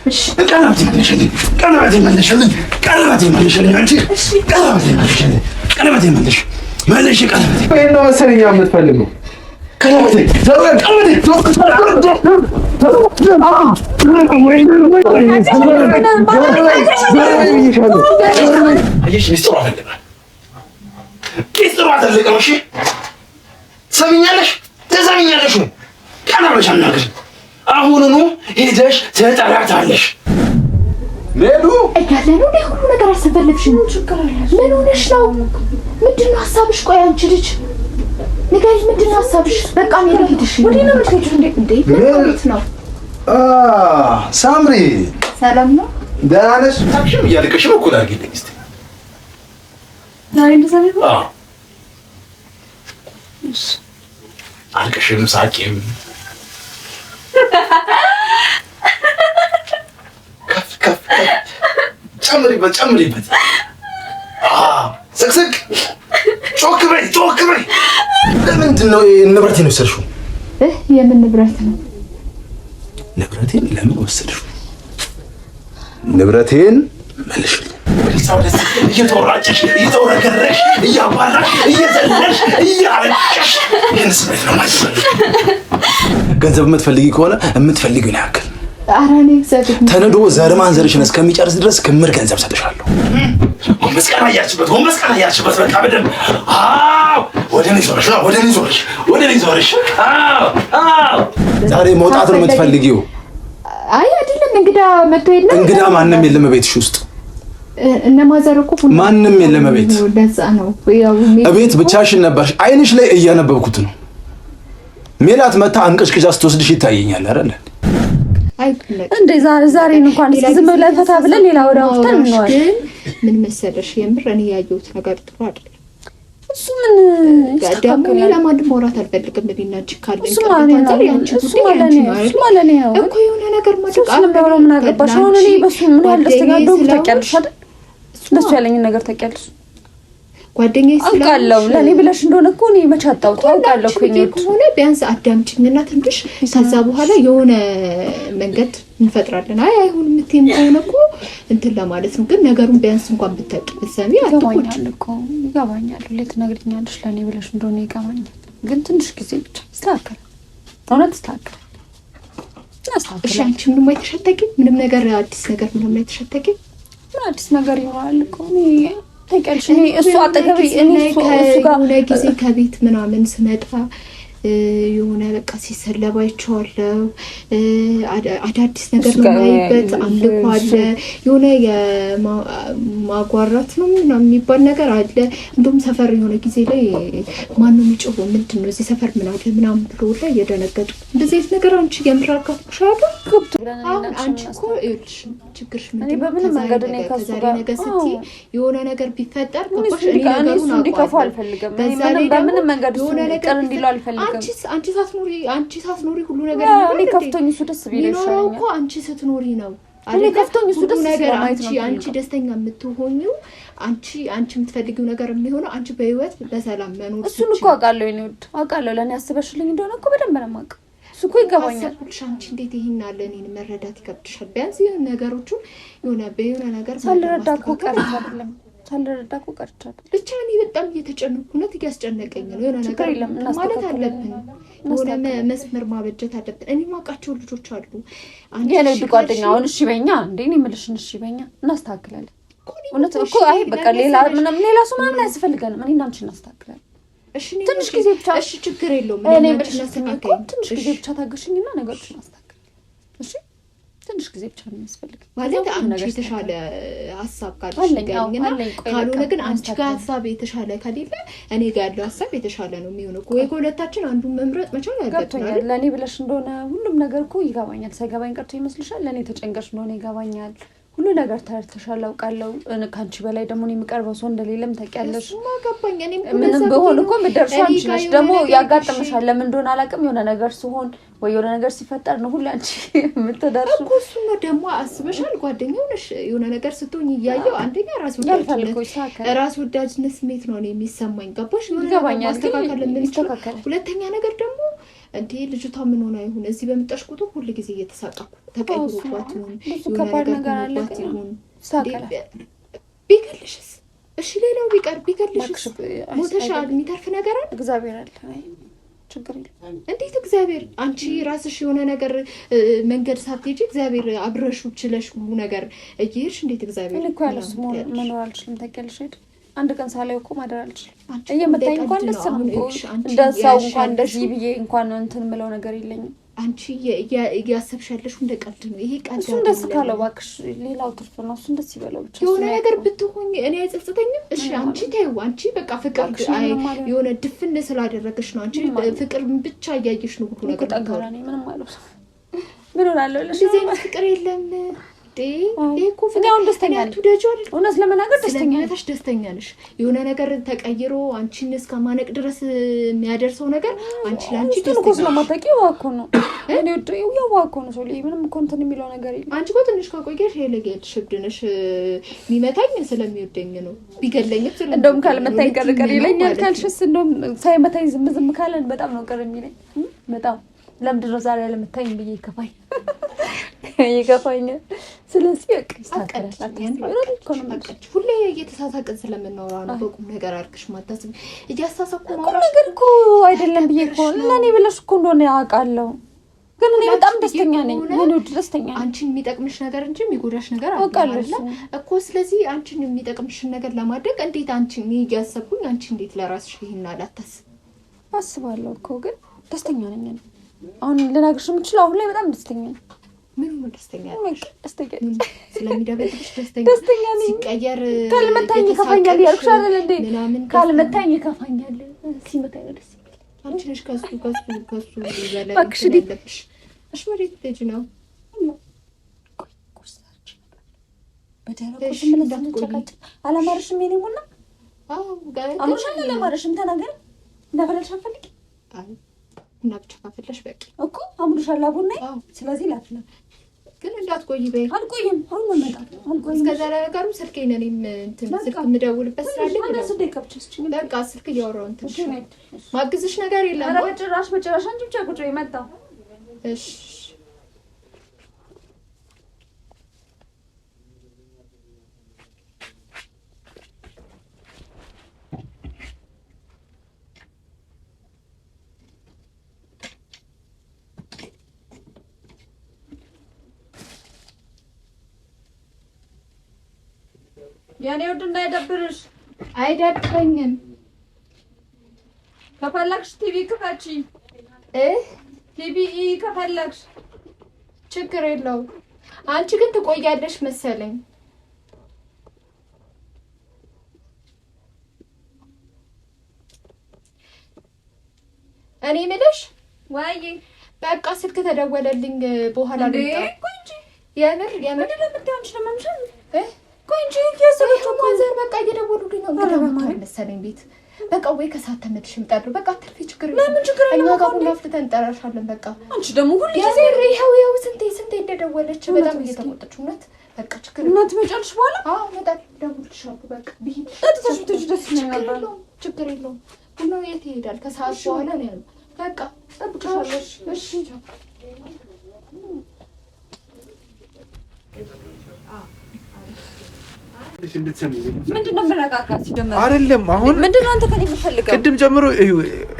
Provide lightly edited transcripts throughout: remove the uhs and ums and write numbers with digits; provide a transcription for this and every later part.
ቀለበት መልሽልኝ። ቀለበት መልሽልኝ። ቀለበት መልሽልኝ። አንቺ ቀለበት መልሽልኝ። ቀለበት መልሽ መልሽ። ቀለበት ወይ ነው መሰለኝ የምትፈልገው ቀለበት ሚስጥሩ አይደለም። እሺ ትሰሚኛለሽ? ትሰሚኛለሽ? ቀና ብለሽ አናግሪኝ። አሁኑኑ ሄደሽ ትጠራታለሽ። ሌሉ እያለ ነው ሁሉ ነገር አልሰበለብሽም። ምን ሆነሽ ነው? ምንድን ነው ሀሳብሽ? ቆይ አንቺ ልጅ ንገሪኝ፣ ምንድን ነው ሀሳብሽ? በቃ እኔ ልሂድሽ። ወዴት ነው የምትሄጂው? እንዴ ምን ነው? ሳምሪ ሰላም ነው? ደህና ነሽ? ታክሽም እያለቀሽ ነው እኮ ላድርጊልኝ እስኪ። ዛሬ እንደዛ ነው? አልቀሽም ሳቂም ከፍ ከፍ ጨምሪበት ጨምሪበት። ስቅስቅ ጮክ በይ ጮክ በይ። ለምንድን ነው ንብረቴን ወሰድሽው? የምን ንብረት ነው? ንብረቴን ለምን ወሰድሽው? ንብረቴን መልሽልኝ። እየተወራጨሽ እየተወረገረሽ እያባራሽ እየዘለሽ እያለቀሽ ይህንስበት ነው ማለት። ገንዘብ የምትፈልጊ ከሆነ የምትፈልጊውን ያክል ተነዶ ዘርማን ዘርሽን እስከሚጨርስ ድረስ ክምር ገንዘብ ሰጥሻለሁ። ጎንበስ ቀና እያልሽበት ጎንበስ ቀና እያልሽበት በቃ በደንብ ወደ እኔ ዞረሽ ወደ እኔ ዞረሽ ወደ እኔ ዞረሽ። ዛሬ መውጣት ነው የምትፈልጊው? አይ አይደለም፣ እንግዳ መጥቶ የለም። እንግዳ ማንም የለም ቤትሽ ውስጥ እነ ማዘር እኮ ማንም የለም ቤት። ለዛ ነው ያው ቤት ብቻሽን ነበርሽ። አይንሽ ላይ እያነበብኩት ነው። ሜላት መታ አንቀሽቅሻ ስትወስድሽ ይታየኛል አይደል? እንዴ ዛሬ እንኳን ዝም ብለን ፈታ ብለን ሌላ ወደ አውጥተን ነው። ምን መሰለሽ የምር እኔ ያየሁት ነገር ጥሩ አይደለም። እሱ ምን ደግሞ ሌላ ማንም ማውራት አልፈልግም። ቢናጭ ካለ እሱ ማለት ነው እኮ የሆነ ነገር ማድረግ አልነበረው። ምን አገባሽ አሁን? እኔ በሱ ምን ያህል ደስተኛ እንደሆንኩ ታውቂያለሽ አይደል? እንደሱ ያለኝን ነገር ታውቂያለሽ። ጓደኛዬ ስላለው ለኔ ብለሽ እንደሆነ እኮ እኔ መቻጣው ታውቃለሁ እኮ ሆነ። ቢያንስ አዳምጪኝና ትንሽ ከዛ በኋላ የሆነ መንገድ እንፈጥራለን። አይ አይሁን የምትይም ከሆነ እኮ እንትን ለማለት ነው። ግን ነገሩን ቢያንስ እንኳን ብታውቂ ብትሰሚ አትቆጭም እኮ። ይገባኛል፣ ልትነግሪኛለሽ ለኔ ብለሽ እንደሆነ ይገባኛል። ግን ትንሽ ጊዜ ብቻ ይስተካከል። እውነት ይስተካከል። እሺ አንቺ ምንም አይተሻተቂ? ምንም ነገር አዲስ ነገር ምንም አይተሻተቂ? ምን አዲስ ነገር ይሆናል እኮ ተቀልሽ እኔ እሱ አጠገብ እኔ እሱ ጋር ጊዜ ከቤት ምናምን ስመጣ የሆነ በቃ ሲሰለባ አይቼዋለሁ። አዳዲስ ነገር ነው ማይበት አምልኮ አለ። የሆነ የማጓራት ነው ምናምን የሚባል ነገር አለ። እንደውም ሰፈር የሆነ ጊዜ ላይ ማን ነው የሚጮኸው? ምንድን ነው እዚህ ሰፈር ምን አለ ምናምን ብሎ ላይ እየደነገጡ እንደዚህ አይነት ነገር አንቺ የምራጋፍሻለ ግብቱ። አሁን አንቺ እኮ ይኸውልሽ ችግርሽ ምንድን ነው? በምን መንገድ ነው ከዛሬ ነገር ስትይ የሆነ ነገር ቢፈጠር ገባሽ? እኔ ነገሩን እንዲከፋ አልፈልግም። በምን መንገድ የሆነ ነገር እንዲሉ አልፈልግም። አንቺ ሳትኖሪ ሁሉ ነገር ነው። እኔ ከፍቶኝ እሱ ደስ ቢለሽ እኮ አንቺ ስትኖሪ ነው አይደል? ከፍቶኝ እሱ ደስ ነገር አንቺ ደስተኛ የምትሆኚው አንቺ የምትፈልጊው ነገር የሚሆነው አንቺ በህይወት በሰላም መኖር። እሱን እኮ አውቃለሁ እኔ ወድ አውቃለሁ። ለኔ አስበሽልኝ እንደሆነ እኮ በደንብ ነው የማውቀው። እሱ እኮ ይገባኛል። አንቺ እንዴት ይሄን አለ እኔን መረዳት ይከብድሻል። ቢያንስ ይሄን ነገሮችን የሆነ በየሆነ ነገር ሳልረዳ እኮ ቀርታ አይደለም ሳልረዳ እኮ ቀርቻለሁ። ብቻ እኔ በጣም እየተጨነኩ ነው። እያስጨነቀኝ ነው። የሆነ ነገር ማለት አለብን። የሆነ መስመር ማበጀት አለብን። እኔ የማውቃቸው ልጆች አሉ። አንቺ የኔ ጓደኛ አሁን እሺ በኛ እንዴ እኔ የምልሽን እሺ በኛ እናስተካክላለን። እውነት እኮ አይ በቃ ሌላ ምንም ሌላ ሰው ምናምን አያስፈልገንም። እኔ እና አንቺ እናስተካክላለን። እሺ ትንሽ ጊዜ ብቻ እሺ ችግር የለውም። እኔ ትንሽ ጊዜ ብቻ ታገሽኝና ነገሮችን እናስተካክላለን። እሺ ትንሽ ጊዜ ብቻ ነው የሚያስፈልገው። ማለት አንቺ የተሻለ ሐሳብ ካለሽ ካልሆነ ግን አንቺ ጋር ሐሳብ የተሻለ ከሌለ እኔ ጋር ያለው ሐሳብ የተሻለ ነው የሚሆነው እኮ። ወይ ከሁለታችን አንዱን መምረጥ መቻል ያለብን። ለኔ ብለሽ እንደሆነ ሁሉም ነገር እኮ ይገባኛል። ሳይገባኝ ቀርቶ ይመስልሻል? ለኔ ተጨንቀሽ እንደሆነ ይገባኛል። ሁሉ ነገር ተርተሻል አውቃለሁ። ካንቺ በላይ ደግሞ እኔ የምቀርበው ሰው እንደሌለም ታውቂያለሽ። ማጋባኝ እኔም ምንም በሆነ እኮ ምደርሻ አንቺ ነሽ። ደግሞ ያጋጥምሻል። ለምን እንደሆነ አላውቅም። የሆነ ነገር ሲሆን ወይ የሆነ ነገር ሲፈጠር ነው ሁሉ አንቺ የምትደርሺው እኮ። እሱ ነው ደግሞ አስበሻል። ጓደኛው ነሽ። የሆነ ነገር ስትሆኝ እያየው አንደኛ ራስ ወዳጅነት ስሜት ነው እኔ የሚሰማኝ። ገባሽ? ይገባኛል። ሁለተኛ ነገር ደግሞ እንዴ ልጅቷ ምን ሆና ይሁን እዚህ በመጣሽ ቁጥር ሁሉ ጊዜ እየተሳቀኩ ተቀይሮባት ይሁን ከባድ ነገር አለበት ይሁን ቢገልሽስ እሺ ሌላው ቢገልሽስ ሞተሻል የሚተርፍ ነገር አለ እግዚአብሔር አለ ችግር የለም እንዴት እግዚአብሔር አንቺ ራስሽ የሆነ ነገር መንገድ ሳትሄጂ እግዚአብሔር አብረሹ ችለሽ ሁሉ ነገር እየሄድሽ እንዴት እግዚአብሔር እኮ ያለስ መኖር አልችልም ታውቂያለሽ አይደል አንድ ቀን ሳላይ እኮ ማደር አልችልም እየመታኝ እንኳን ደስ ነው እንደዛው እንኳን እንደዚህ ብዬ እንኳን እንትን ምለው ነገር የለኝም አንቺ ያሰብሻለሽ እንደ ቀልድ ነው ይሄ ቀልድ እሱ ደስ ካለው ባክሽ ሌላው ትርፍ ነው እሱ ደስ ይበለው ብቻ የሆነ ነገር ብትሆኝ እኔ አይጸጽተኝም እሺ አንቺ ተይው አንቺ በቃ ፍቅር የሆነ ድፍን ስላደረገሽ ነው አንቺ ፍቅር ብቻ እያየሽ ነው ሁሉ ነገር ተቀራኒ ምንም ማለት ምን ሆናለሁ ለዚህ ፍቅር የለም እኮ ፍቅር ደስተኛ ነሽ ደጆል እውነት ለመናገር ደስተኛ ነሽ የሆነ ነገር ተቀይሮ አንቺን እስከማነቅ ድረስ የሚያደርሰው ነገር አንቺ ላንቺ ደስተኛ ነሽ ስለማታውቂው እኮ ነው እኔ ያው እኮ ነው ሶሊ ምንም እኮ እንትን የሚለው ነገር የለም አንቺ እኮ ትንሽ ከቆየሽ ሄለጌት ሽብድነሽ የሚመታኝ ስለሚወደኝ ነው ቢገለኝም እንደውም ካልመታኝ ቀር ይለኛል ካልሽስ እንደውም ሳይመታኝ ዝም ካለን በጣም ነው ቀር የሚለኝ በጣም ለምንድን ነው ዛሬ ያለመታኝ ብዬ ይከፋኝ ስለዚህ ሁሌ እየተሳሳቅን ስለምናወራ ነው በቁም ነገር አድርግሽ ማታስብ እያሳሳኩ ማውራት ነገር እኮ አይደለም ብዬ እኮ ለኔ ብለሽ እኮ እንደሆነ ያውቃለሁ ግን እኔ በጣም ደስተኛ ነኝ ምን ደስተኛ አንቺን የሚጠቅምሽ ነገር እንጂ የሚጎዳሽ ነገር አይደለም እኮ ስለዚህ አንቺን የሚጠቅምሽ ነገር ለማድረግ እንዴት አንቺን እያሰብኩኝ አንቺ እንዴት ለራስሽ ይሄን አላታስብ አስባለሁ እኮ ግን ደስተኛ ነኝ አሁን ልናግርሽ የምችለው አሁን ላይ በጣም ደስተኛ ነኝ ምን ነው ደስተኛ ነሽ ደስተኛ ስለሚደበድብሽ ደስተኛ ነኝ ሲቀየር ካልመታኝ ይከፋኛል ያልኩሽ አይደል እንዴ ካልመታኝ ይከፋኛል ሲመታኝ ደስ አንቺ ነሽ ከሱ ይበላል ያለብሽ እሺ ወዴት ልጅ ነው በደረቁ ምን እንደምትጨቃጭ አላማርሽም የኔ ሙና አሁን አላማርሽም ተናገር እንደፈለግሽ ፈልጊ እና ብቻ ካፈለሽ በቂ እኮ አምሩሻላ ቡና ስለዚህ ላፍላ ግን እንዳትቆይ በይ አልቆይም አሁን መጣ አልቆይም እስከዛ ነገሩ ስልኬን እኔም እንትን ስልክ ምደውልበት ስላለ ማለት ነው ደከብችስ በቃ ስልክ ያወራው እንትን ማግዝሽ ነገር የለም ኧረ በጭራሽ አንቺ ብቻ ቁጭ ይመጣ እሺ ያኔ ወድ እንዳይደብርሽ አይደብረኝም ከፈለግሽ ቲቪ ክፈቺ ቲቪ ከፈለግሽ ችግር የለውም አንቺ ግን ትቆያለሽ መሰለኝ እኔ ምልሽ ወይ በቃ ስልክ ተደወለልኝ በኋላ ልጣ ቆንጂ የምር ለምታንሽ ለማምሽን ቆንጂ የሰለቹ ማዘር በቃ እየደወሉልኝ ነው እንግዲህ መሰለኝ ቤት በቃ ወይ ከሰዓት ተመልሽ ምጣዱ በቃ አትልፊ ችግር ለምን ችግር እኛ ጋር ሁሉ አፍልተን ጠራሻለን በቃ አንቺ ደግሞ ሁሉ ጊዜ ይኸው ስንቴ እንደደወለች በጣም እየተቆጠች እውነት በቃ ችግር እናት መጫልሽ በኋላ መጣ ደውልልሻለሁ በቃ ቢሄድ ተሽምቶሽ ደስ ነበር ችግር የለውም ሁሉ የት ይሄዳል ከሰዓት በኋላ ነው በቃ ጠብቅሻለሁ እሺ ምንድነው መረጋጋት ሲጀምር አይደለም አሁን ምንድነው አንተ ከኔ የምፈልገው ቅድም ጀምሮ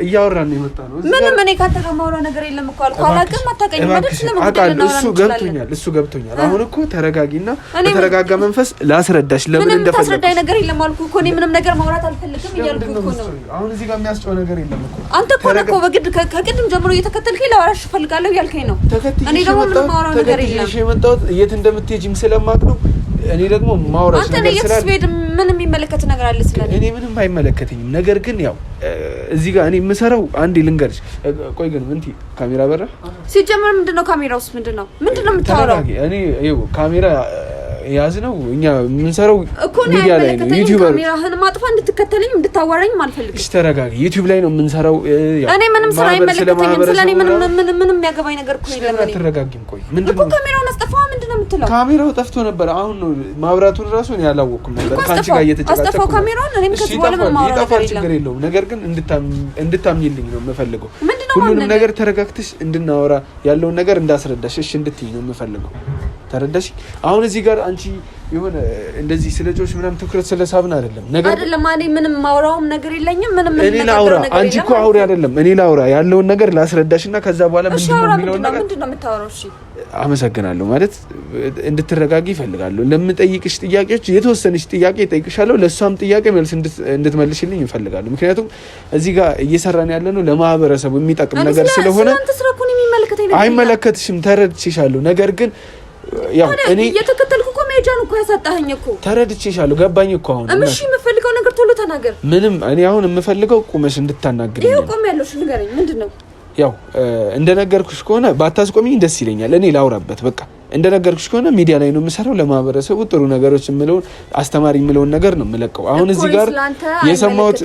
እያወራን ነው የመጣ ነው ምንም እኔ ካንተ ጋር ማውራ ነገር የለም እኮ አልኩ አላውቅም አታውቀኝም አይደል ስለምን እሱ ገብቶኛል አሁን እኮ ተረጋጊና በተረጋጋ መንፈስ ላስረዳሽ ለምን እንደፈለኩ ታስረዳኝ ነገር የለም አልኩ እኮ እኔ ምንም ነገር ማውራት አልፈልግም እያልኩ እኮ ነው አሁን እዚህ ጋር የሚያስጨው ነገር የለም እኮ አንተ እኮ በግድ ከቅድም ጀምሮ እየተከተልከኝ ላወራሽ እፈልጋለሁ ያልከኝ ነው እኔ ደግሞ ምንም ማውራው ነገር የለም እሺ የመጣሁት የት እንደምትሄጂም ስለማቅ ነው እኔ ደግሞ ማውራሽ ነገር ስላለ ምን የሚመለከት ነገር አለ ስለኔ እኔ ምንም አይመለከተኝም ነገር ግን ያው እዚህ ጋር እኔ የምሰራው አንዴ ልንገርሽ ቆይ ግን እንት ካሜራ በራ ሲጀመር ምንድነው ካሜራ ውስጥ ምንድነው የምታወራው እኔ ይኸው ካሜራ ያዝነው እኛ የምንሰራው ሚዲያ ላይ ነው። ዩቲዩበር ካሜራህን ማጥፋ እንድትከተለኝ እንድታዋራኝ አልፈልግም። እሺ ተረጋጊ። ዩቲዩብ ላይ ነው የምንሰራው። እኔ ምንም ስራ አይመለከተኝም። ስለኔ ምንም ያገባኝ ነገር እኮ የለም። እኔ ተረጋጊም። ቆይ ምንድነው ካሜራውን አስጠፋው? ምንድነው የምትለው? ካሜራው ጠፍቶ ነበር። አሁን ነው ማብራቱን ራሱ እኔ አላወቅኩም ነበር። ካንቺ ጋር እየተጨቃጨቅኩ አስጠፋው ካሜራውን። እኔም ከዚህ በኋላ ማውራት ይጠፋል፣ ችግር የለውም። ነገር ግን እንድታምኚልኝ ነው የምፈልገው። ሁሉንም ነገር ተረጋግተሽ እንድናወራ ያለውን ነገር እንዳስረዳሽ እሺ እንድትይ ነው የምፈልገው። ተረዳሽ? አሁን እዚህ ጋር አንቺ የሆነ እንደዚህ ስለ ጆሽ ምናምን ትኩረት ስለሳብን አይደለም ነገር አይደለም። እኔ ምንም ማውራውም ነገር የለኝም። ምንም እኔ ላውራ አንቺ እኮ አውሪ አይደለም እኔ ላውራ ያለውን ነገር ላስረዳሽና ከዛ በኋላ ምንድነው የሚለው ነገር ምንድነው የምታወራው? እሺ አመሰግናለሁ ማለት እንድትረጋጊ ይፈልጋለሁ። ለምጠይቅሽ ጥያቄዎች የተወሰነሽ ጥያቄ እጠይቅሻለሁ። ለሷም ጥያቄ መልስ እንድትመልሽልኝ ይፈልጋለሁ። ምክንያቱም እዚህ ጋር እየሰራን ያለነው ለማህበረሰቡ የሚጠቅም ነገር ስለሆነ አይመለከትሽም። ተረድቼሻለሁ። ነገር ግን ያው እኔ እየተከተልኩ እኮ መሄጃን እኮ ያሳጣኸኝ እኮ ተረድቼሻለሁ። ገባኝ እኮ አሁን እሺ የምፈልገው ነገር ቶሎ ተናገር። ምንም እኔ አሁን የምፈልገው ቁመሽ እንድታናግሪኝ ይሄ ቆም ያለሽ ንገረኝ። ምንድነው? ያው እንደነገርኩሽ ከሆነ ባታስቆሚኝ ደስ ይለኛል። እኔ ላውራበት በቃ እንደነገርኩሽ ከሆነ ሚዲያ ላይ ነው የምሰራው። ለማህበረሰቡ ጥሩ ነገሮች የምለውን አስተማሪ የምለውን ነገር ነው የምለቀው። አሁን እዚህ ጋር የሰማሁት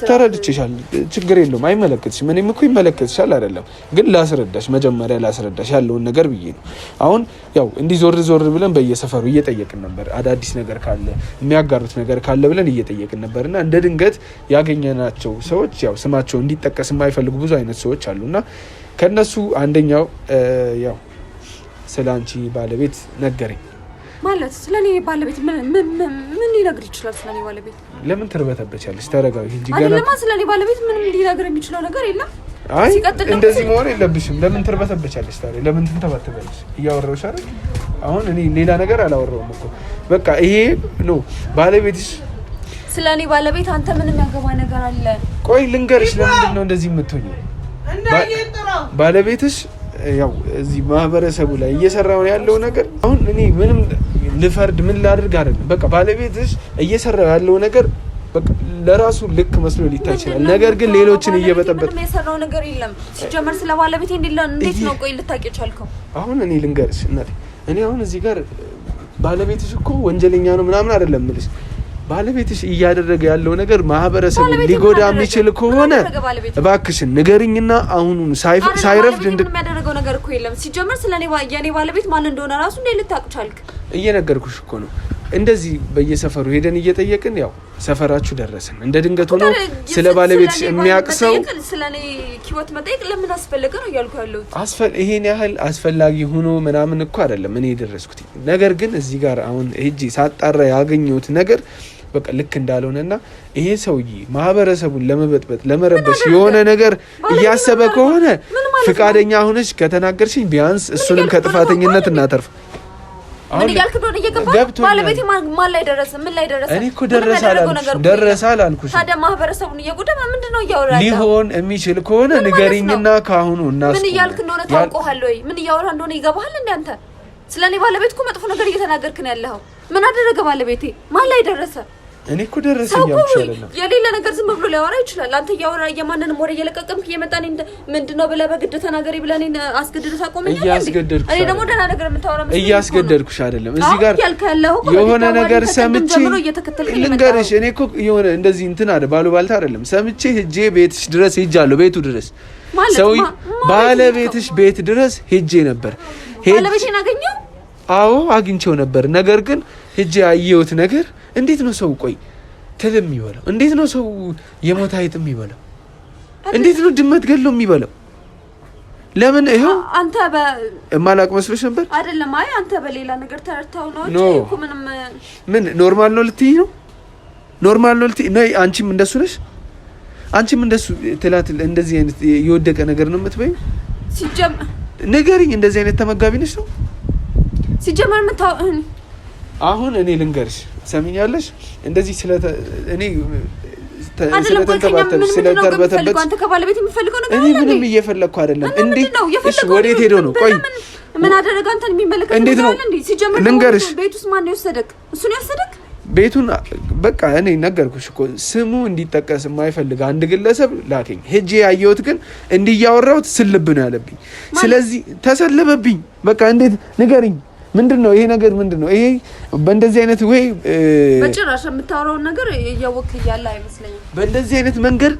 ተረድቼሻል። ችግር የለውም አይመለከትሽም። እኔም እኮ ይመለከትሻል አይደለም ግን ላስረዳሽ መጀመሪያ ላስረዳሽ ያለውን ነገር ብዬ ነው። አሁን ያው እንዲህ ዞር ብለን በየሰፈሩ እየጠየቅን ነበር። አዳዲስ ነገር ካለ የሚያጋሩት ነገር ካለ ብለን እየጠየቅን ነበርና እንደ ድንገት ያገኘናቸው ሰዎች ያው ስማቸው እንዲጠቀስ የማይፈልጉ ብዙ አይነት ሰዎች አሉና ከነሱ አንደኛው ያው ስላንቺ ባለቤት ነገረኝ። ማለት ስለኔ ባለቤት ምን ሊነግር ይችላል? ስለኔ ባለቤት ለምን ትርበተበቻለሽ? ተረጋጊ እንጂ ገና አይደለም። ስለኔ ባለቤት ምንም ሊነግር የሚችለው ነገር የለም። አይ እንደዚህ መሆን የለብሽም። ለምን ትርበተበቻለሽ ታዲያ? ለምን ትንተባተበልሽ? እያወራሁሽ አይደል? አሁን እኔ ሌላ ነገር አላወራሁም እኮ በቃ ይሄ ነው ባለቤትሽ። ስለኔ ባለቤት አንተ ምንም ያገባ ነገር አለ? ቆይ ልንገርሽ። ለምንድን ነው እንደዚህ የምትሆኚው? ባለቤትሽ ያው እዚህ ማህበረሰቡ ላይ እየሰራው ያለው ነገር አሁን እኔ ምንም ልፈርድ ምን ላድርግ አይደለም። በቃ ባለቤትሽ እየሰራው ያለው ነገር በቃ ለራሱ ልክ መስሎ ሊታይ ይችላል። ነገር ግን ሌሎችን እየበጠበጠ ምንም የሰራው ነገር የለም። ሲጀመር ስለ ባለቤቴ እንዴት ነው ቆይ ልታውቂ ቻልከው? አሁን እኔ ልንገርሽ እናቴ፣ እኔ አሁን እዚህ ጋር ባለቤትሽ እኮ ወንጀለኛ ነው ምናምን አይደለም የምልሽ። ባለቤትሽ እያደረገ ያለው ነገር ማህበረሰቡን ሊጎዳ የሚችል ከሆነ እባክሽን ንገሪኝና አሁኑን ሳይረፍድ የሚያደርገው ነገር እኮ የለም። ሲጀመር ስለኔ የኔ ባለቤት ማን እንደሆነ ራሱ እንዴት ልታውቅ ቻልክ? እየነገርኩሽ እኮ ነው። እንደዚህ በየሰፈሩ ሄደን እየጠየቅን ያው ሰፈራችሁ ደረስን። እንደ ድንገት ሆኖ ስለ ባለቤትሽ የሚያውቅ ሰው ስለኔ ህይወት መጠየቅ ለምን አስፈለገ ነው እያልኩ ያለሁት። ይሄን ያህል አስፈላጊ ሆኖ ምናምን እኮ አይደለም እኔ የደረስኩት። ነገር ግን እዚህ ጋር አሁን ሄጄ ሳጣራ ያገኘሁት ነገር በቃ ልክ እንዳልሆነና ይሄ ሰውዬ ማህበረሰቡን ለመበጥበጥ ለመረበሽ የሆነ ነገር እያሰበ ከሆነ ፍቃደኛ ሆነሽ ከተናገርሽኝ ቢያንስ እሱንም ከጥፋተኝነት እናተርፍ። አሁን ያልክ እንደሆነ እየገባ ባለቤቴ ማን ላይ ደረሰ? ምን ላይ ደረሰ? እኔ እኮ ደረሰ አላልኩሽ። ታዲያ ማህበረሰቡን እየጎዳ ምንድነው እያወራ ያለው? ሊሆን የሚችል ከሆነ ንገሪኝና ካሁኑ እናስ ምን እያልክ እንደሆነ ታውቀዋል ወይ? ምን እያወራ እንደሆነ ይገባሃል እንዴ አንተ? ስለኔ ባለቤት እኮ መጥፎ ነገር እየተናገርክ ነው ያለው። ምን አደረገ ባለቤቴ? ማን ላይ ደረሰ? እኔ እኮ ደረሰኝ ያልኩሽ አይደለም። የሌላ ነገር ዝም ብሎ ሊያወራ ይችላል። አንተ እያወራ የማንንም ወሬ እየለቀቀምክ እየመጣን ምንድነው ብለህ በግድ ተናገሪ ብለህ እኔን አስገድደህ ታቆመኛለህ። እኔ ደግሞ ደህና ነገር የምታወራ መስሎኝ እያስገደድኩሽ አይደለም። እዚህ ጋር የሆነ ነገር ሰምቼ ልንገርሽ። እኔ እኮ የሆነ እንደዚህ እንትን አይደል ባሉባልታ አይደለም ሰምቼ ሄጄ ቤትሽ ድረስ ሄጃለሁ። ቤቱ ድረስ ሰው ባለቤትሽ ቤት ድረስ ሄጄ ነበር። ባለቤቴን አገኘው? አዎ አግኝቼው ነበር። ነገር ግን ሄጄ ያየሁት ነገር እንዴት ነው ሰው ቆይ ትልም የሚበላው? እንዴት ነው ሰው የሞተ አይጥ የሚበላው? እንዴት ነው ድመት ገሎ የሚበላው? ለምን ይሄው አንተ ማላቅ መስሎሽ ነበር አይደለም? አይ አንተ በሌላ ነገር ተርታው ነው እንጂ እኮ ምን ኖርማል ነው ልትይ ነው? ኖርማል ነው ልትይ ነው? አንቺም እንደሱ ነሽ? አንቺም እንደሱ ትላት እንደዚህ አይነት የወደቀ ነገር ነው የምትበይው? ሲጀመር ንገሪኝ፣ እንደዚህ አይነት ተመጋቢ ነሽ ነው ሲጀመር አሁን እኔ ልንገርሽ፣ ሰሚኛለሽ? እንደዚህ እኔ ስለተንተባተብሽ አንተ ከባለቤት የምፈልገው ነገር እኔ ምንም እየፈለኩ አይደለም። እንዴ እሺ፣ ወዴት ሄዶ ነው? ቆይ ምን አደረገ? አንተን የሚመለከት እንዴት ነው? ሲጀመር ልንገርሽ፣ ቤት ውስጥ ማን ነው የወሰደክ? እሱ ነው የወሰደክ? ቤቱን በቃ እኔ ነገርኩሽ እኮ ስሙ እንዲጠቀስ የማይፈልግ አንድ ግለሰብ ላከኝ። ሄጄ ያየሁት ግን እንዲያወራሁት ስልብ ነው ያለብኝ። ስለዚህ ተሰለበብኝ። በቃ እንዴት ንገሪኝ። ምንድነው ይሄ ነገር? ምንድነው ይሄ? በእንደዚህ አይነት ወይ በጭራሽ የምታወራው ነገር እያወክ ያለ አይመስለኝም። በእንደዚህ አይነት መንገድ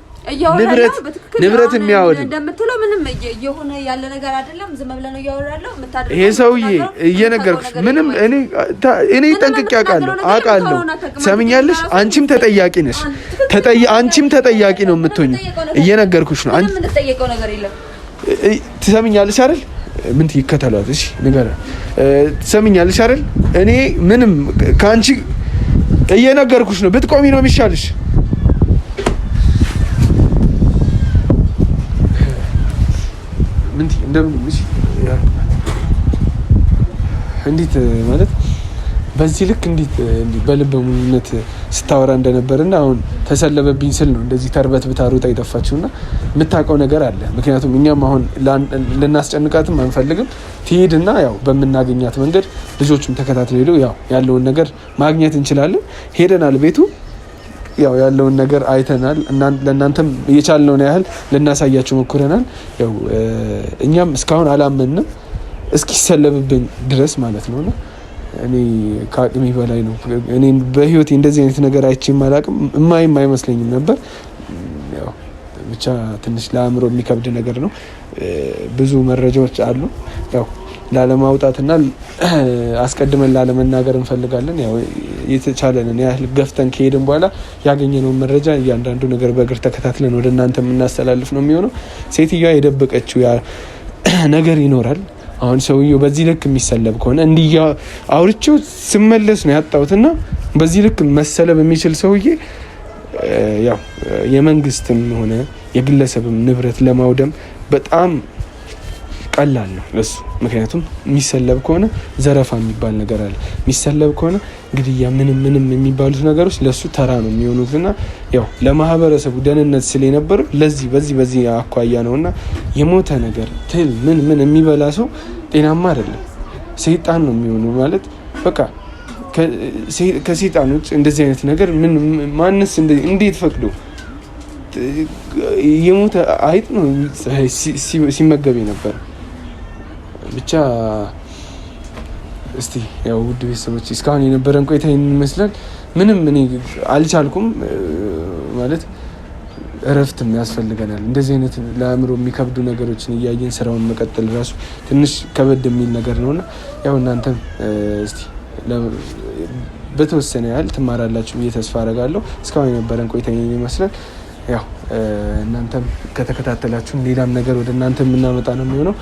ንብረት የሚያወድ እንደምትለው ምንም የሆነ ያለ ነገር አይደለም። ዝም ብለህ ነው እያወራለሁ የምታደርገው። ይሄ ሰውዬ እየነገርኩሽ ምንም እኔ ጠንቅቄ አውቃለሁ። ሰምኛለሽ? አንቺም ተጠያቂ ነሽ። አንቺም ተጠያቂ ነው የምትሆኚው። እየነገርኩሽ ነው። አንቺ የምትጠየቀው ነገር የለም። ትሰምኛለሽ አይደል? ምን ትከተሏት? እሺ ንገረኝ። ትሰምኛለሽ አይደል? እኔ ምንም ከአንቺ እየነገርኩሽ ነው። ብትቆሚ ነው የሚሻልሽ። ምን እንደምን እንዴት ማለት በዚህ ልክ እንዴት በልበ ሙሉነት ስታወራ እንደነበርና አሁን ተሰለበብኝ ስል ነው እንደዚህ ተርበት ብታሩጣ የጠፋችውና የምታውቀው ነገር አለ። ምክንያቱም እኛም አሁን ልናስጨንቃትም አንፈልግም። ትሄድና ያው በምናገኛት መንገድ ልጆቹም ተከታትለው ሄደው ያው ያለውን ነገር ማግኘት እንችላለን። ሄደናል ቤቱ ያው ያለውን ነገር አይተናል። ለእናንተም የቻልነውን ያህል ልናሳያቸው ሞክረናል። ያው እኛም እስካሁን አላመንም እስኪሰለብብን ድረስ ማለት ነውና እኔ ከአቅሜ በላይ ነው። እኔ በህይወቴ እንደዚህ አይነት ነገር አይቼም አላውቅም። እማይም አይመስለኝም ነበር። ያው ብቻ ትንሽ ለአእምሮ የሚከብድ ነገር ነው። ብዙ መረጃዎች አሉ። ያው ላለማውጣትና አስቀድመን ላለመናገር እንፈልጋለን። ያው የተቻለንን ያህል ገፍተን ከሄድን በኋላ ያገኘነውን መረጃ እያንዳንዱ ነገር በእግር ተከታትለን ወደ እናንተ የምናስተላልፍ ነው የሚሆነው። ሴትዮዋ የደበቀችው ነገር ይኖራል። አሁን ሰውየው በዚህ ልክ የሚሰለብ ከሆነ እንዲያ አውርቼው ስመለስ ነው ያጣሁትና በዚህ ልክ መሰለብ የሚችል ሰውዬ ያው የመንግስትም ሆነ የግለሰብም ንብረት ለማውደም በጣም ቀላል ነው ለሱ። ምክንያቱም የሚሰለብ ከሆነ ዘረፋ የሚባል ነገር አለ። የሚሰለብ ከሆነ ግድያ፣ ምንም የሚባሉት ነገሮች ለሱ ተራ ነው የሚሆኑትና ያው ለማህበረሰቡ ደህንነት ስለነበረ በዚህ አኳያ ነውና የሞተ ነገር ትል ምን የሚበላ ሰው ጤናማ አይደለም። ሰይጣን ነው የሚሆነው ማለት በቃ ከሰይጣን ውጭ እንደዚህ አይነት ነገር ማንስ እንዴት ፈቅዶ የሞተ አይጥ ነው ሲመገብ ነበር። ብቻ እስቲ ያው ውድ ቤተሰቦች እስካሁን የነበረን ቆይታ ይመስላል። ምንም እኔ አልቻልኩም ማለት እረፍትም ያስፈልገናል። እንደዚህ አይነት ለአእምሮ የሚከብዱ ነገሮችን እያየን ስራውን መቀጠል ራሱ ትንሽ ከበድ የሚል ነገር ነውና ያው እናንተም እስቲ በተወሰነ ያህል ትማራላችሁ ብዬ ተስፋ አደርጋለሁ። እስካሁን የነበረን ቆይታ ይመስላል። ያው እናንተም ከተከታተላችሁን ሌላም ነገር ወደ እናንተ የምናመጣ ነው የሚሆነው።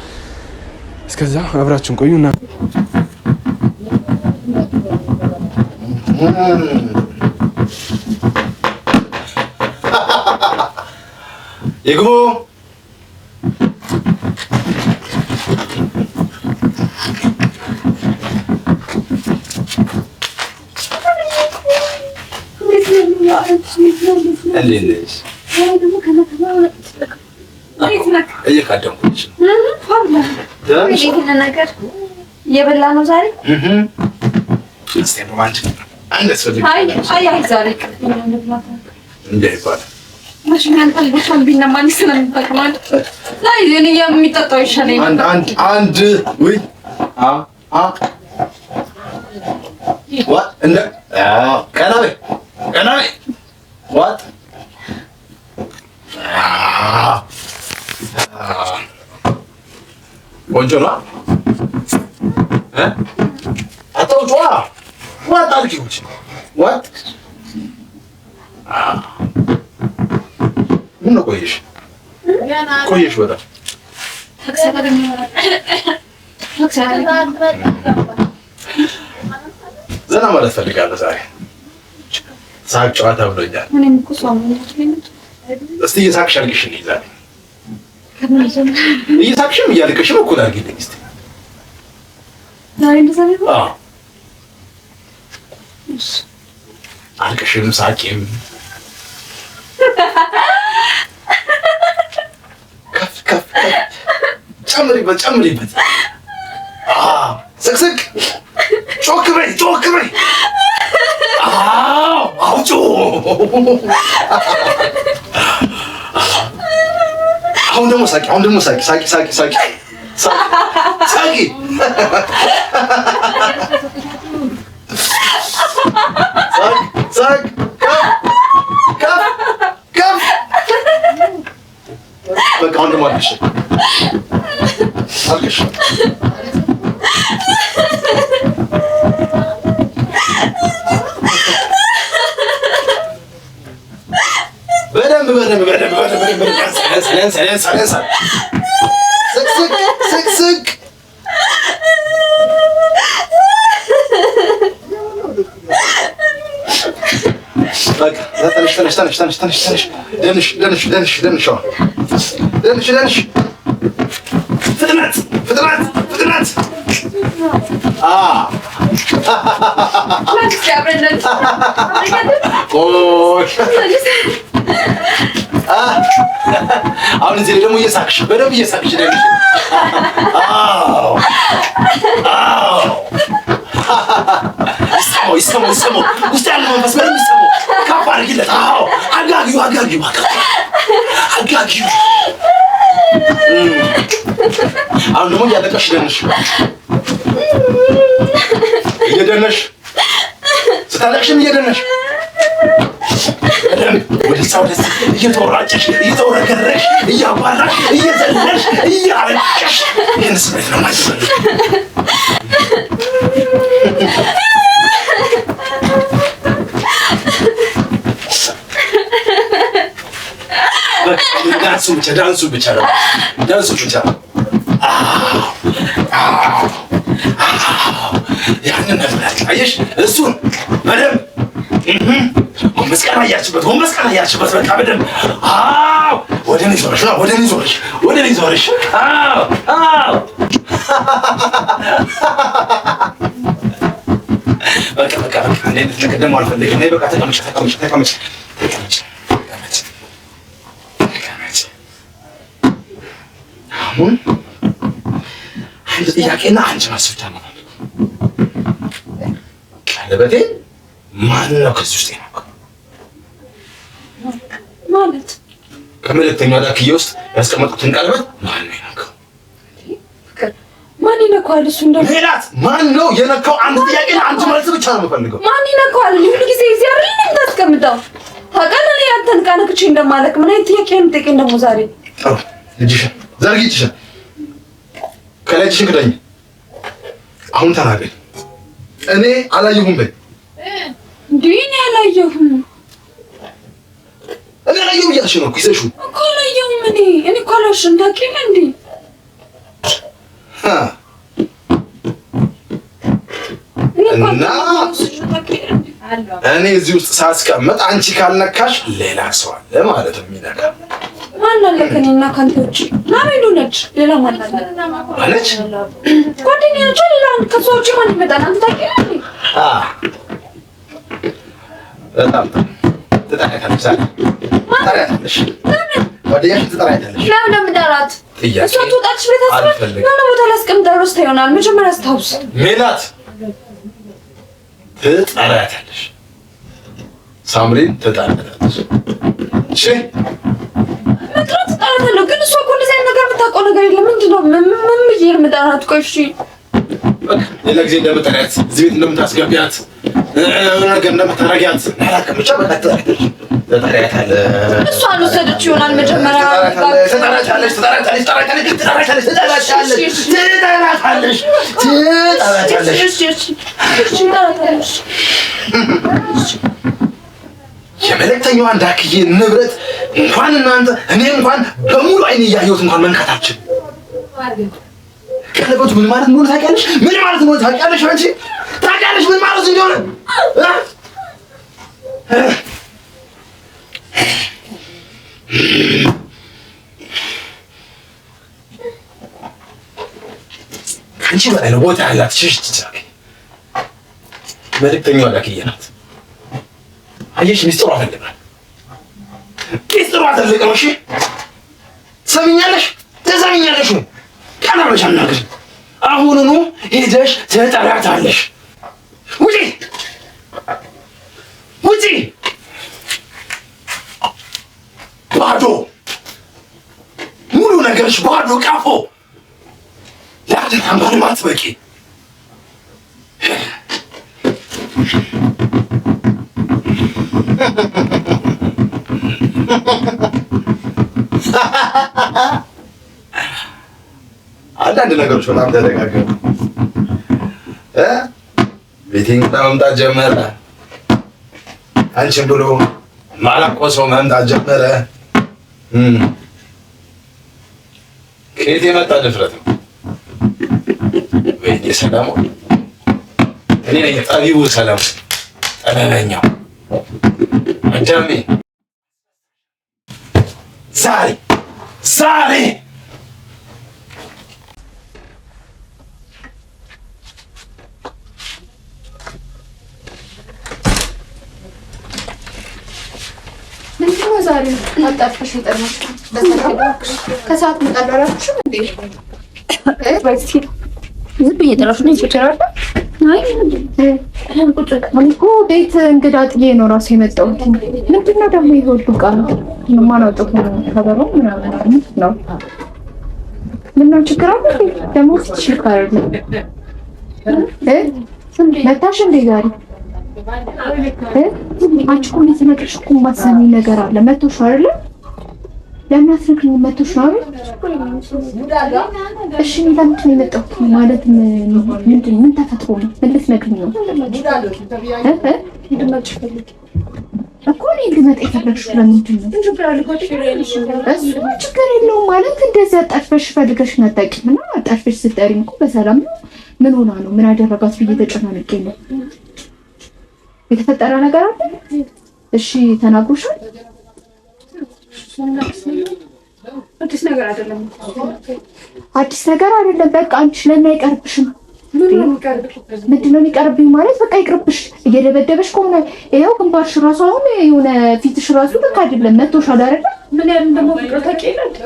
እስከዛ አብራችሁን ቆዩና ይግቡ። እየካደምኩሽ ነገር እየበላ ነው ዛሬ። የሚጠጣው ይሻለኛል። ቆንጆ ነው። አጣውጫ ዋት አልኪውች ዋት ምን ቆየሽ በጣም ዘና ማለት ፈልጋለሁ ዛሬ። ሳቅ ጨዋታ ብሎኛል። እስቲ እየሳቅሽ አድርጊልኝ ዛሬ። እየሳቅሽም እያለቀሽም እኩል አድርጊልኝ እስቲ ዛሬ። እንደዛ ነው። አዎ አልቀሽም ሳቂም ከፍ ጨምሪበት። ስቅስቅ ጮክ በይ። አውጮ አሁን ደግሞ ሳቂ። ሳቅ ከፍ ከፍ በቃ አሁን ደግሞ አልቅሽ አልቅሽ በደንብ ስቅ በቃ ተነሽ ደንሽ ፍጥነት አሁን እዚህ ደግሞ እየሳቅሽ በደንብ እየሳቅሽ ደንሽ ይሰማው ውስጥ ያለ መንፈስ በደንብ ይሰማው። ከፍ አድርጊለት። አጋጊው አሁን ደግሞ እያለቀሽ ደንሽ እየደነሽ ስታለቅሽም እየደነሽ ወደዛ እየተወራጨሽ እየተወረገረሽ እያባራሽ እየዘለሽ እያለቀሽ ይህን ስሜት ነው ማይፈልግ ዳንሱ ብቻ ያንን ነበር አየሽ እሱን በደምብ ጎንበስ ቀና እያልሽበት በቃ በደምብ ወደ እኔ ዞረሽ በቃ እንዴት ተቀደም አልፈልግም በቃ ተቀመጭ አሁን አንድ ጥያቄና አንድ መልስ ብቻ ነው ቀለበቴ ማን ነው ከዚህ ውስጥ የነካው ማለት ከመልእክተኛው ዳክዬ ውስጥ ያስቀመጡትን ቀለበት ማን ነው የነካው ማን ይነካዋል እሱ እንደው ሜላት ማን ነው የነካው አንድ ጥያቄና አንድ መልስ ብቻ ነው የምፈልገው ማን ይነካዋል ሁሉ ጊዜ እዚህ አይደል የምታስቀምጠው ታውቃለህ እኔ አንተን ቃነክቼ እንደማለቅ ምን አይነት ጥያቄ ነው የምጠይቀኝ ደግሞ ዛሬ ልጅሽን ዘርጊትሽን ከላይሽን ክዳኝ አሁን ተናገሪ እኔ አላየሁም በይ እንዴ እኔ አላየሁም እያልሽ ነው ይዘሽው እኮ አላየሁም እኔ እኮ አላየሁም ታውቂያለሽ እንዴ እና እኔ እዚህ ውስጥ ሳስቀምጥ አንቺ ካልነካሽ ሌላ ሰው አለ ማለት ነው የሚነካ ማን አለ ከእኔና ከአንተ ውጪ ናሜሉ ነች ሌላ ማን አለ አለች ጓደኛዬ ነች ሌላ ከሷ ውጪ ማን ይመጣል አንተ ታውቂያለሽ በጣም ትጠራታለሽ ትጠራታለሽ ጓደኛሽን ትጠራታለሽ ለምን እንደምጠራት እሷ ትወጣለች ብለህ ታስባለህ የሆነ ቦታ ላይ አስቀምጠው ረስታ ይሆናል መጀመሪያ አስታውስ ሜላት ትጠራታለሽ ሳምሪን ትጠራታለሽ እሺ መጥራት ትጠራታለህ ግን እሷ እኮ እንደዚህ አይነት ነገር የምታውቀው ነገር የለም ምንድን ነው ምን ብዬሽ የምጠራት ቆይ እሺ ሌላ ጊዜ እንደምጠሪያት እዚህ ቤት እንደምታስገቢያት ነገር እንደምታረጊያት አላውቅም ብቻ በቃ ትጠራታለሽ እሷ አልወሰደች ይሆናል መጀመሪያ ትጠራታለሽ የመልእክተኛዋን ዳክዬ ንብረት እንኳን እናንተ እኔ እንኳን በሙሉ አይኔ እያየሁት እንኳን መንካት አልችልም ቀለበቱ ምን ማለት እንደሆነ ታውቂያለሽ ምን ማለት እንደሆነ ታውቂያለሽ አንቺ ታውቂያለሽ ምን ማለት እንደሆነ ከአንቺ በላይ ነው ቦታ ያላት ትችላለች መልእክተኛዋ ዳክዬ ናት አየሽ ሚስጥሩ አፈልጋለሁ ሚስጥሩ አፈልጋለሁ እሺ ትሰሚኛለሽ ቀና ብለሽ አናግሪኝ አሁኑኑ ሄደሽ ትጠራታለሽ ውጪ ባዶ ሙሉ ነገርሽ ባዶ ቀፎ ለአደራ ማንም አትበቂ አንዳንድ ነገሮች በጣም ተደጋገሙ። ቤቴን መምጣት ጀመረ። አንቺን ብሎ ማላውቀው ሰው መምጣት ጀመረ። ከየት የመጣ ድፍረት ነው? ወይኔ ሰላሙ፣ እኔ ነኝ ጠቢቡ ሰላሙ፣ ጠበበኛው አዳሜ። ዛሬ ምንድነው ዛሬ አጣጥፈሽ የጠራሽ? ከሰዓት መጣላላችሁ እንዴ? ዝም ብዬ እየጠራሽ ነው ይችላል። አይ እኮ ቤት እንግዳ ጥዬ ነው ራሱ የመጣሁት። ምንድነው ደግሞ ይሄ ሁሉ ቃል የማናውቀው ከበሮ ምናምን ነው? ምነው ችግር አለ ደግሞ? ፊትሽ ልክ አይደለም። መታሽ እንዴ ዛሬ? አንቺ እኮ እንዴት ነግረሽ እኮ የማትሰሚው ነገር አለ። መቶሽ አይደለ? ለምን አትነግሪኝ? መቶሽ ነው አይደል? እሺ ለምንድን ነው የመጣሁት? ማለት ምን ተፈጥሮ ነው? ምን ልትነግሪኝ ነው? እኮ እኔ እንድመጣ የፈለግሽው ለምንድን ነው? እሱ ችግር የለውም ማለት እንደዚህ አጣጥፈሽ ፈልገሽ አታውቂም። እና አጣጥፈሽ ስትጠሪኝ እኮ በሰላም ነው። ምን ሆና ነው? ምን አደረጋት ብዬ ተጨናንቄ ነው። የተፈጠረ ነገር አለ? እሺ ተናግሮሻል? አዲስ ነገር አይደለም። አዲስ ነገር አይደለም። በቃ አንቺ ለምን አይቀርብሽም? ምንድን ነው የሚቀርብኝ? ማለት በቃ ይቅርብሽ። እየደበደበሽ ከሆነ ይኸው ግንባርሽ ራሱ አሁን የሆነ ፊትሽ ራሱ ልክ አይደለም። መቶሻል አይደለ? ምን ያህል ደግሞ ፍቅር ታውቂያለሽ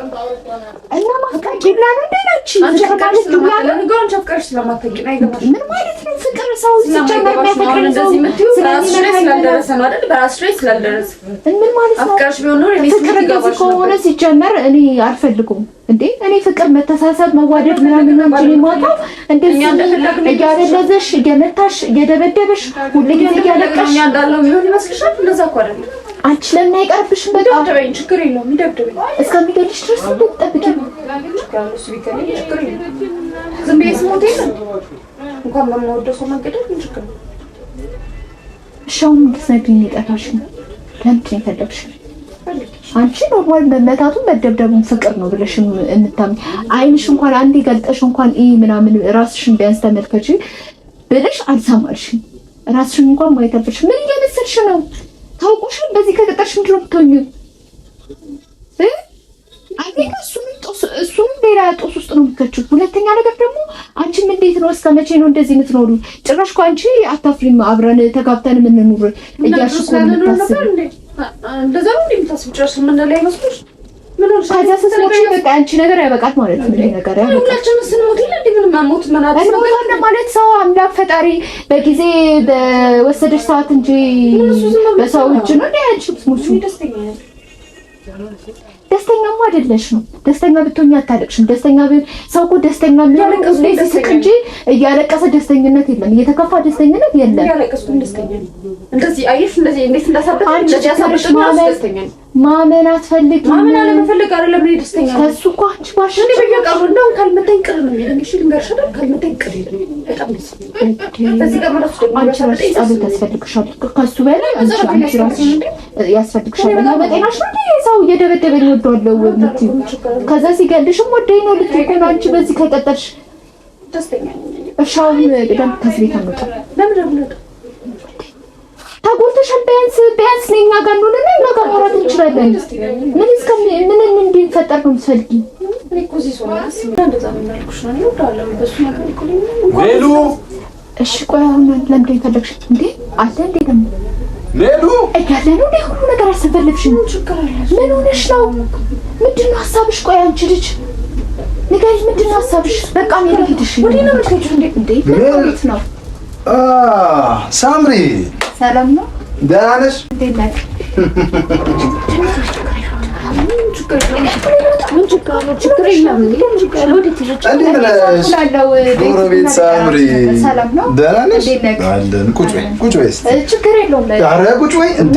እና ማፍቀር ይላል እንዴ? ናቺ አንቺ ማለት ነው ነገሩን ቸፍቀሽ ስለማታውቂ ነው። አይገባሽ? ምን ማለት ነው ፍቅር? ሰው ሲጀመር የሚያፈቅር ሰው ስለዚህ ስላልደረሰ ነው አይደል? በራስሽ ላይ ስላልደረሰ ምን ማለት ነው? አፍቀርሽ ቢሆን ኖር እኔ ፍቅር እንደዚህ ከሆነ ሲጀመር እኔ አልፈልጉም እንዴ። እኔ ፍቅር መተሳሰብ፣ መዋደድ ምናምን ነው እንጂ የማውቀው እንደዚህ እያለለዘሽ እየመታሽ እየደበደበሽ ሁሉ ጊዜ እያለቀሽ እንዳለው ቢሆን ይመስልሻል? እንደዛ እኮ አይደለም። አንቺ ለምን አይቀርብሽም? በቃ ደብደበኝ፣ ችግር የለውም ይደብደበኝ። እስከሚገልሽ ድረስ ትጠብቂ። ዝም ብዬ ስሞት የለም እንኳን በምወደው ሰው መገደል ምን ችግር ነው? እሺ አሁን እንድትነግሪኝ የጠራሽ ነው? ለምንድን ነው የፈለግሽ? አንቺ ኖርማል መመታቱን መደብደቡን ፍቅር ነው ብለሽ የምታምኝ አይንሽ እንኳን አንዴ ገልጠሽ እንኳን ምናምን ራስሽን ቢያንስ ተመልከች ብለሽ አልሰማልሽም። ራስሽን እንኳን ማየት አልፈልሽ። ምን እየመሰልሽ ነው? ታውቁሽን በዚህ ከቀጠርሽ ምንድን ነው የምትሆኚው? አይኔ እሱንም ሌላ ጦስ ውስጥ ነው የምትከችው። ሁለተኛ ነገር ደግሞ አንቺም እንዴት ነው እስከ መቼ ነው እንደዚህ የምትኖሩ? ጭራሽ እኮ አንቺ አታፍሪም? አብረን ተጋብተን የምንኖር እያልሽ እኮ የምታስብ እንደዛ ነው የምታስብ። ጭራሽ ምን ላይ መስሎሽ? ምን ነው ታዲያ ስትሞቺ በቃ አንቺ ነገር ያበቃል ማለት ነው። ነገር ያበቃል። ሁላችንም ስንሞት ይላል እንዴ? ምን ማሞት መናት ነው ማለት ሰው አምላክ ፈጣሪ በጊዜ በወሰደሽ ሰዓት እንጂ በሰው እጅ ነው እንዴ? አንቺ ስሞቺ ደስተኛማ አይደለሽም። ደስተኛ ብትሆኚ አታለቅሽም። ደስተኛ ሰው እኮ ደስተኛ የሚሆነው ሲስቅ እንጂ እያለቀሰ ደስተኝነት የለም። እየተከፋ ደስተኝነት የለም። እያለቀስኩ ደስተኛ ነኝ። እንደዚህ አየሽ፣ እንደዚህ እንዴት እንዳሳበተ እንደዚህ ያሳበተ ደስተኛ ነኝ። ማመን አትፈልጊ። ማመን አለመፈለግ አይደለም። እኔ ደስተኛ ነኝ። ከሱ እኮ አንቺ ባሽ እኔ በየቀኑ እንደውም ካልመታኝ ቅር ነው የሚለኝ። እሺ ልንገርሽ አይደል? ካልመታኝ ቅር ነው በጣም ደስ በዚህ ጋር ማለት ነው። አንቺ ራስሽ ጸሎት ያስፈልግሻል። ከሱ በላይ አንቺ ራስሽ ያስፈልግሻል። እና በጤናሽ ነው ሰው እየደበደበኝ ወደዋለሁ የምትይው። ከዛ ሲገልሽም ወደኝ ነው ልትይ እኮ ነው አንቺ በዚህ ከቀጠልሽ ደስተኛ ነኝ። እሺ አሁን ደም ከዚህ ቤት አንወጣ። ለምን ደግሞ ታጎልተሻል። ቢያንስ ለኛ ጋር ነው ለኛ ጋር ማውራት እንችላለን። ምን እንዲፈጠር ነው የምትፈልጊው? እኔ እኮ እዚህ ሰው ነው እንደዛ ነው የምልኩሽ ነው ይወጣለሁ በሱ ነገር እኮ ሌሉ። እሺ ቆይ አሁን ለምንድን የፈለግሽ እንዴ? አለ እንዴ ደግሞ ሌሉ እያለ ነው እንዴ ሁሉ ነገር አሰፈልፍሽ? ምን ሆነሽ ነው? ምንድን ነው ሀሳብሽ? ቆይ አንቺ ልጅ ንገሪኝ፣ ምንድን ነው ሀሳብሽ? በቃ ምን ልሂድሽ? ወዲህ ነው የምትሄጂው እንዴ? ምን ነው ሳምሪ ሰላም ነው? ደህና ነሽ? እንዴት ነሽ? ችግር የለም። ጎረቤት ሳምሪ ደህና ነሽ? አለን። ቁጭ በይ። ችግር የለውም። ኧረ ቁጭ በይ እንዴ።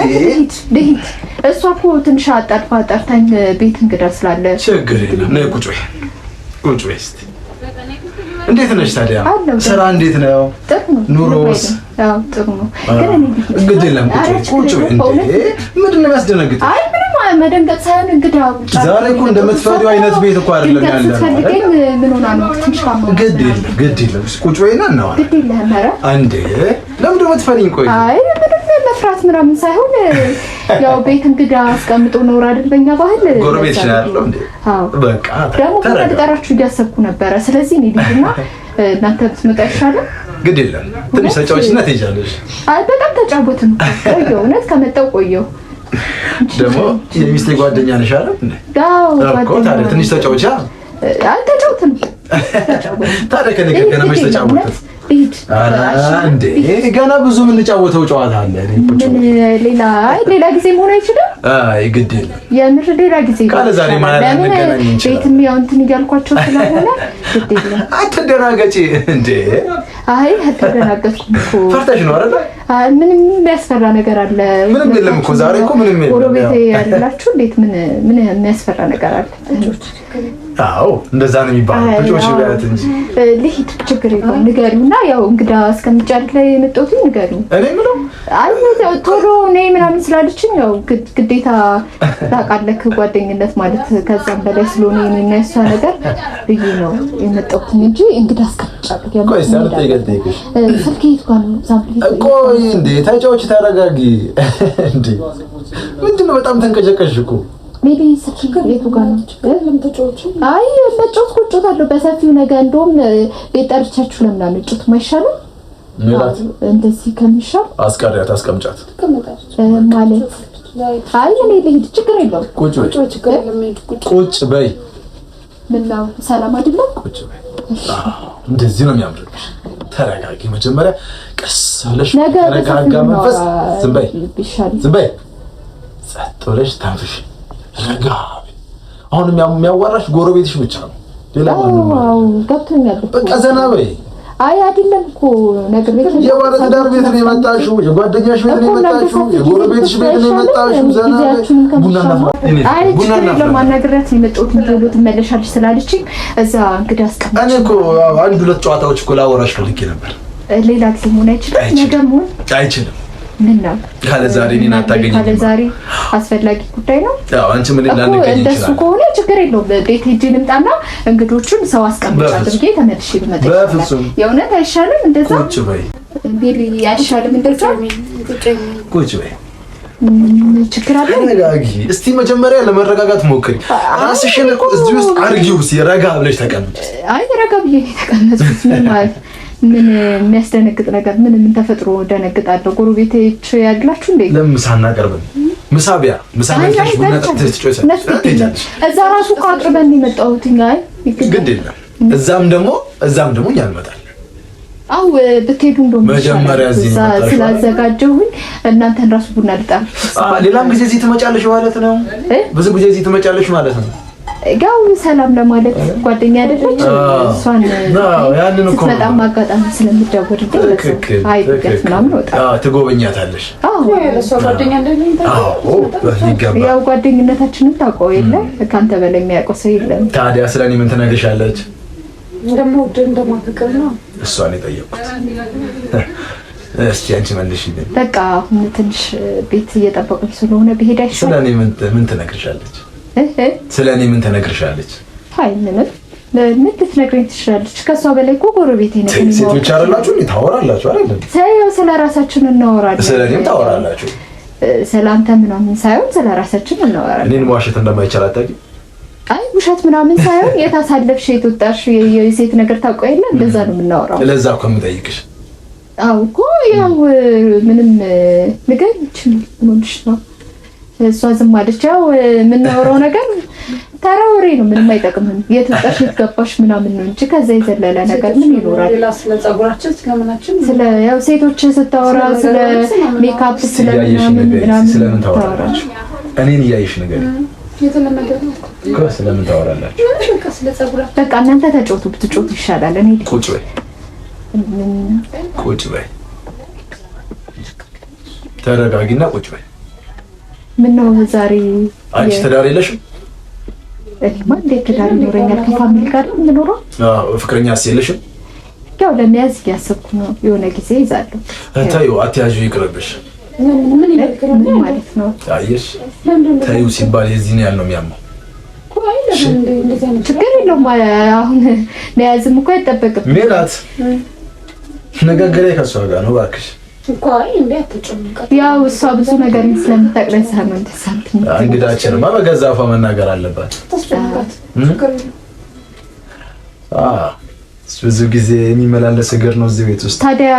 እሷ እኮ ትንሽ አጣጥፋ ጠርታኝ ቤት እንግዳ ስላለ ችግር የለም። ነይ ቁጭ በይ እስኪ። እንዴት ነሽ ታዲያ? ስራ እንዴት ነው? ኑሮስ? አዎ ጥሩ ነው። ግን የለም ቁጭ በይ እንዴ። ምንድን ነው የሚያስደነግጥሽ? አይ ምንም መደንገጥ ሳይሆን እንግዳ ዛሬ እኮ እንደምትፈሪው አይነት ቤት እኮ አይደለም ያለ ነው። ምን ሆና ነው? ትንሽ ግድ የለም ቁጭ በይና እናወራ። ግድ የለህም። ኧረ እንዴ ለምንድን ነው የምትፈሪኝ? ቆይ አይ ምንም መፍራት ምናምን ሳይሆን ያው ቤት እንግዳ አስቀምጦ ኖር አይደል በእኛ ባህል። ጎረቤት ይችላል እንዴ? አዎ በቃ ደግሞ ልጠራችሁ እያሰብኩ ነበረ። ስለዚህ እኔ ልጅና እናንተ ብትመጣ ይሻላል። ግድ የለም ትንሽ ተጫወችና ትሄጃለሽ። አይ በጣም ተጫወትን ቆየሁ። እውነት ከመጣሁ ቆየሁ። ደግሞ የሚስቴ ጓደኛ ነሽ አይደል እንዴ? አዎ እኮ ታዲያ ትንሽ ተጫወቻ። አይ ተጫወትን። ታዲያ ከኔ ገና መች ተጫወትን? እንዴ ገና ብዙ የምንጫወተው ጨዋታ አለ። ሌላ ጊዜ መሆን አይችልም? አይ ግድ የለም የምር ሌላ ጊዜ ካለ ዛሬ ማለት እንገናኝ እንችላለን። ቤትም ያው እንትን እያልኳቸው ስለሆነ ግድ የለም። አትደናገጪ እንዴ። አይ አትደናገጥኩም እኮ ፈርተሽ ነው አይደል? አይ ምንም የሚያስፈራ ነገር አለ? ምንም የለም እኮ ዛሬ እኮ ምንም የለም። ጎረቤቴ ያላችሁ እንዴት ምን የሚያስፈራ ነገር አለ? አዎ እንደዛ ነው የሚባለው። ልጆች ቢያት እንጂ ልሂድ ችግር የለውም። ንገሪውና ያው እንግዳ እስከምጫልክ ላይ የመጣሁት ንገሪው። እኔ ምንም አይ ቶሎ ነይ ምናምን ስላለችኝ ያው ግዴታ ታውቃለህ፣ ጓደኝነት ማለት ከዛም በላይ ስለሆነ የኔና የእሷ ነገር ብዬ ነው የመጣሁት እንጂ እንግዳ እስከምጫልክ ያለው ቆይ ሳልተ ይገጥይሽ ስልክ የት ጋር ነው? ሳምፕል ቆይ እንዴ ታጫዎች ታረጋጊ እንዴ። ምንድነው በጣም ተንቀጨቀሽ እኮ ሜቢ ስልክ የቱ ጋር ነው? አይ መጫወት ቁጭት አለው በሰፊው ነገር። እንደውም ቤት ጠርቻችሁ ለምን አንጫወት ማይሻልም? ሜላት እንደዚህ ከሚሻል አስቀሪያት አስቀምጫት ማለት አይ እኔ ልሂድ ችግር የለውም። ቁጭ በይ። ምን ነው ሰላም አይደለም? ቁጭ በይ። እንደዚህ ነው የሚያምርብሽ። ተረጋጊ መጀመሪያ ቀስ ብለሽ ተረጋጋ መንፈስ። ዝም በይ ዝም በይ። ጸጥ ብለሽ ተንፍሽ። ረጋ አሁን የሚያዋራሽ ጎረቤትሽ ብቻ ነው። ሌላ ማንም ገብቶኛል። በቃ ዘና በይ። አይ አይደለም እኮ ነገር ቤት የባለ ትዳር ቤት ነው የመጣሽው፣ የጓደኛሽ ቤት ነው የመጣሽው፣ የጎረቤትሽ ቤት ነው የመጣሽው። ዘና ቡና ለማናገራት የመጣሁት ቶሎ ትመለሻለሽ ስላለችኝ እዛ እንግዳ አስቀምጬ እኔ እኮ አንድ ሁለት ጨዋታዎች እኮ ላወራሽ ፈልጌ ነበር። ሌላ ጊዜ መሆን አይችልም? ነገ መሆን አይችልም። ምን ነው ካለ ዛሬ እኔን አታገኝም። ካለ ዛሬ አስፈላጊ ጉዳይ ነው። አዎ አንቺ ምን ላንገኝ ይችላል። እንደሱ ከሆነ ችግር የለውም። ቤት ሄጄ ልምጣና እንግዶቹን ሰው አስቀምጫለሁ ብዬ ተመልሼ ልመጣ። በፍጹም የእውነት አይሻልም? እንደዛ ቁጭ በይ። ቤሊ አይሻልም? እንደዛ ቁጭ በይ። ችግር አለ? ተረጋጊ እስቲ መጀመሪያ ለመረጋጋት ሞክሪ። ራስሽን እዚህ ውስጥ አርጊው። ረጋ ብለሽ ተቀመጭ። አይ ረጋ ብዬ ተቀመጥኩት። ምን ማለት ምን የሚያስደነግጥ ነገር ምን ተፈጥሮ ደነግጣለሁ? ጎረቤቶች ያላችሁ እንዴ? ለምሳ እናቀርብን። ምሳቢያ ምሳበልተሽ ቡና ጠጥተሽ ትጮይሰለሽ። እዛ ራሱ አቅርበን የመጣሁት አይ ግድ የለም። እዛም ደግሞ እኛ እንመጣለን። አው ብትሄዱ እንደውም መጀመሪያ እዚህ ስላዘጋጀሁኝ እናንተን ራሱ ቡና ልጣር። ሌላም ጊዜ እዚህ ትመጫለሽ ማለት ነው። ብዙ ጊዜ እዚህ ትመጫለሽ ማለት ነው። ያው ሰላም ለማለት ጓደኛ አይደለች እሷን ያንን እኮ በጣም አጋጣሚ ስለምደውልልኝ አይደለም ምናምን ወጣ ትጎበኛታለሽ። ለሷ ጓደኛ እንደሌለ ያው ጓደኝነታችንን ታውቀው የለ ካንተ በላይ የሚያውቀው ሰው የለም። ታዲያ ስለኔ ምን ትነግርሻለች? እንደምወድ እንደማፈቅር ነው እሷን የጠየቁት። እስቲ አንቺ መልሽልኝ። በቃ አሁን ትንሽ ቤት እየጠበቁኝ ስለሆነ ብሄድ አይሻልም? ስለኔ ምን ትነግርሻለች? ስለኔ ምን ትነግርሻለች? አይ ምንም ምን ልትነግረኝ ትችላለች? ከሷ በላይ እኮ ጎረቤቴ ነኝ። ሴቶች አይደላችሁ? ታወራላችሁ አይደል? ሳይው ስለራሳችን እናወራለን። ስለኔም ታወራላችሁ። ስለአንተ ምናምን ሳይሆን ስለራሳችን እናወራለን። እኔን ዋሸት እንደማይቻል አታውቂም? አይ ውሸት ምናምን ሳይሆን የታሳለፍሽ የትወጣሽ የሴት ነገር ታውቀው የለ እንደዛ ነው የምናወራው። ለዛ እኮ የምጠይቅሽ። አዎ እኮ ያው ምንም ነገር ይችላልሽ ነው። እሷ ዝም አለች። ያው የምናወራው ነገር ተራ ወሬ ነው፣ ምንም አይጠቅምም። የትወጣሽ የትገባሽ ምናምን ነው እንጂ ከዛ የዘለለ ነገር ምን ይኖራል? ሌላ ስለ ጸጉራችን ስለምናችን ስለ ያው ሴቶች ስታወራ ስለ ሜካፕ ስለምን ምናምን ስለምን ታወራላችሁ? እኔን እያየሽ ነገር የተለመደ ነው እኮ። ስለምን ታወራላችሁ? በቃ ስለ ፀጉራ በቃ እናንተ ተጫወቱ፣ ብትጫወቱ ይሻላል። እኔ ቁጭ በይ ቁጭ በይ፣ ተረጋጊና ቁጭ በይ። ምነው ዛሬ አንቺ ትዳር የለሽም? እኔማ እንዴት ትዳር ይኖረኛል? ከፋሚሊ ጋር የምኖረው። ፍቅረኛስ የለሽም? ያው ለመያዝ እያሰብኩ ነው። የሆነ ጊዜ ይዛለሁ። ታዩ አትያዥ፣ ይቅርብሽ። ምን ይልከራል ማለት ነው? አየሽ፣ ታዩ ሲባል የዚህን ያህል ነው የሚያመው። ችግር የለውም። አሁን መያዝም እኮ አይጠበቅም። ሜላት ነጋገሬ ከሷ ጋር ነው እባክሽ። ያው እሷ ብዙ ነገር ስለምታውቅ ነው እንደዛ እንትን እንግዳችንማ በገዛ አፏ መናገር አለባት። ብዙ ጊዜ የሚመላለስ እግር ነው እዚህ ቤት ውስጥ። ታዲያ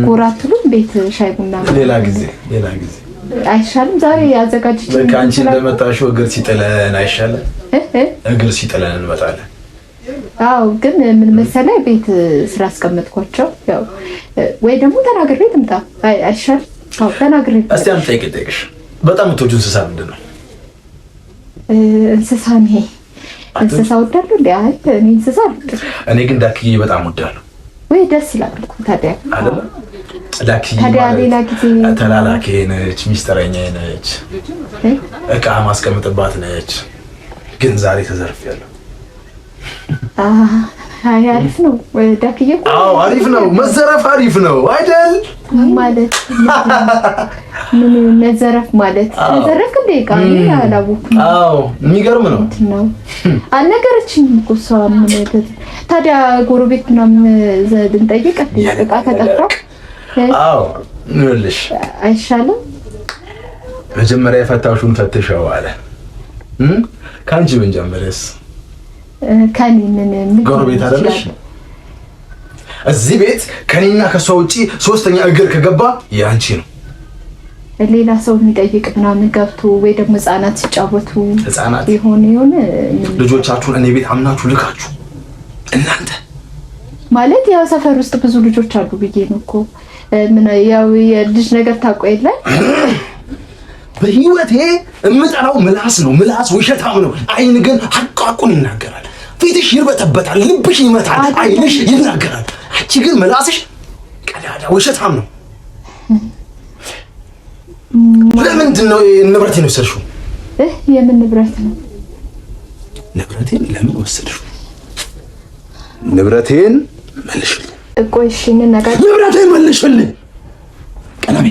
ጎራ አትሉም? ቤት ሻይ ቡና ሌላ ጊዜ አይሻልም? ዛሬ ያዘጋጅች በቃ አንቺ እንደመጣሽው እግር ሲጥለን አይሻልም? እግር ሲጥለን እንመጣለን። አዎ፣ ግን ምን መሰለህ ቤት ስላስቀመጥኳቸው ያው ወይ ደግሞ ተናግሬ ትምጣ አይሻልም? አዎ ተናግሬ። እስቲ አንተ ጠይቅሽ፣ በጣም የምትወጂው እንስሳ ምንድን ነው? እንስሳ ነው እንስሳ ወዳለሁ እንዴ? አይ እኔ እንስሳ አይደለም። እኔ ግን ዳክዬ በጣም ወዳለሁ። ወይ ደስ ይላል እኮ ታዲያ አይደለ? ዳክዬ ታዲያ ሌላ ጊዜ ተላላኪ ነች፣ ሚስጥረኛ ነች፣ እቃ ማስቀምጥባት ነች። ግን ዛሬ ተዘርፌያለሁ። አይ አሪፍ ነው ዳክዬ። አዎ አሪፍ ነው፣ መዘረፍ አሪፍ ነው አይደል? ማለት ምን መዘረፍ ማለት ተዘረፍ እንደ ቃል አላወኩም። አዎ የሚገርም ነው አልነገረችኝም እኮ እሷ። ምን ታዲያ ጎረቤት ምናምን ልንጠይቅ እቃ ከጠፋ? አዎ ይኸውልሽ አይሻልም? መጀመሪያ የፈታሹን ፈትሸው አለ። ከአንቺ ብንጀምርስ? ከኔ ምን ጎረቤት አይደለሽ? እዚህ ቤት ከኔና ከሷ ውጪ ሶስተኛ እግር ከገባ ያንቺ ነው። ሌላ ሰው የሚጠይቅ ምናምን ገብቶ ወይ ደግሞ ህፃናት ሲጫወቱ ይሆን ልጆቻችሁን እኔ ቤት አምናችሁ ልካችሁ እናንተ ማለት ያው ሰፈር ውስጥ ብዙ ልጆች አሉ ብዬ ነው እኮ። ምን ያው የልጅ ነገር ታውቆ የለ። በህይወቴ እምጠራው ምላስ ነው። ምላስ ውሸታም ነው። አይን ግን ሐቁን ይናገራል። ፊትሽ ይርበተበታል፣ ልብሽ ይመታል፣ አይንሽ ይናገራል። አንቺ ግን ምላስሽ ቀዳዳ ውሸታም ነው። ለምንድን ነው ንብረቴን ወሰድሽው? የምን ንብረት ነው? ንብረቴን ለምን ወሰድሽው? ንብረቴን መልሽልኝ። ቆይ እሺ እንነጋገር። ንብረቴን መልሽልኝ። ቀለሜ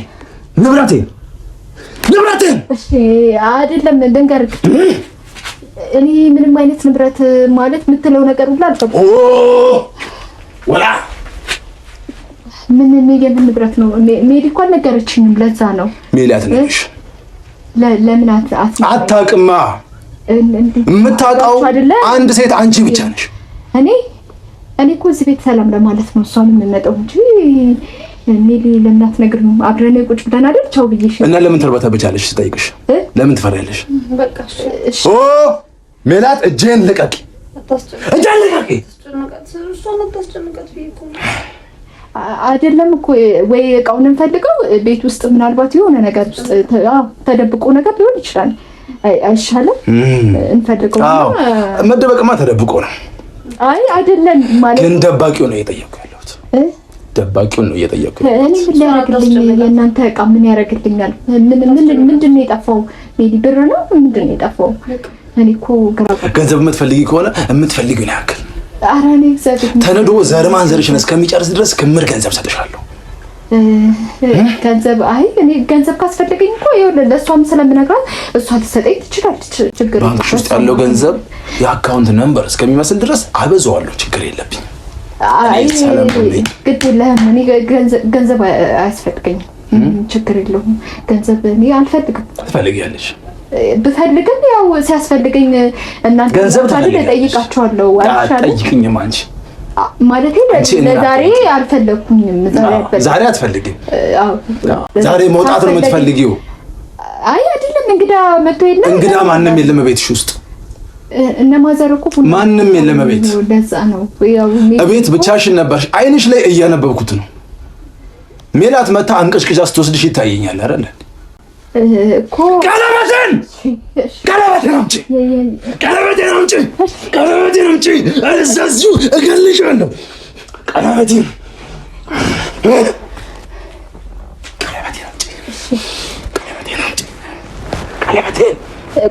ንብረቴን እሺ አይደለም ልንገርህ፣ እኔ ምንም አይነት ንብረት ማለት የምትለው ነገር ሁሉ አልፈቀድኩም። ወላ ምን የምን ንብረት ነው? ሜሊ እኮ አልነገረችኝም። ለዛ ነው ሜሊ አትነግርሽ። ለምን አታውቅማ? የምታውቀው አንድ ሴት አንቺ ብቻ ነሽ። እኔ እኮ እዚህ ቤት ሰላም ለማለት ነው እሷን የምመጣው እንጂ ሜሊ ለምን አትነግርም? አብረን ቁጭ ብለን አይደል ቻው ብዬሽ። እና ለምን ተርበተብቻለሽ? ስጠይቅሽ ለምን ትፈሪያለሽ? በቃ እሺ ሜላት እጄን ልቀቂ፣ እጄን ልቀቂ። አይደለም እኮ ወይ እቃውን እንፈልገው ቤት ውስጥ ምናልባት የሆነ ነገር ውስጥ ተደብቆ ነገር ሊሆን ይችላል። አይሻልም? እንፈልገው። መደበቅማ ተደብቆ ነው። አይ አይደለም ማለት ግን ደባቂው ነው እየጠየኩ ያለሁት። ደባቂውን ነው እየጠየኩ። እኔ ምን ሊያደርግልኝ? የእናንተ እቃ ምን ያደርግልኛል? ምንድን ነው የጠፋው? ሜሊ ብር ነው ምንድን ነው የጠፋው? እኔ እኮ ገንዘብ የምትፈልጊ ከሆነ የምትፈልጊውን ያክል ኧረ እኔ እግዚአብሔር ተነዶ ዘርማን ዘርሽን እስከሚጨርስ ድረስ ክምር ገንዘብ ሰጥሻለሁ። ገንዘብ አይ እኔ ገንዘብ ካስፈልገኝ እኮ ይኸውልህ ለእሷም ስለምነግራት እሷ ልትሰጠኝ ትችላለች። ችግር የለም። ባንክሽ ውስጥ ያለው ገንዘብ የአካውንት ነምበር እስከሚመስል ድረስ አበዛዋለሁ። ችግር የለብኝም። አይ ግድ የለህም። እኔ ገንዘብ አያስፈልገኝም። ችግር የለውም። ገንዘብ እኔ አልፈልግም። ትፈልጊያለሽ? ብፈልግም ያው ሲያስፈልገኝ እናንተ ገንዘብ ታዲያ እጠይቃቸዋለሁ። አትጠይቅኝም አንቺ ማለት ለዛሬ አልፈለኩኝም። ዛሬ አትፈልጊም? ዛሬ መውጣት ነው የምትፈልጊው? አይ አይደለም፣ እንግዳ መጥቶ የለም። እንግዳ ማንም የለም ቤትሽ ውስጥ። እነ ማዘር እኮ ማንም የለም ቤት። ለዛ ነው ያው ቤት ብቻሽን ነበርሽ። አይንሽ ላይ እያነበብኩት ነው። ሜላት መታ አንቀጭቅጫ ስትወስድሽ ይታየኛል አይደል እኮ። ቀለበቴን አምጪ። እዛዚሁ እገልሻለሁ። ቀለበቴን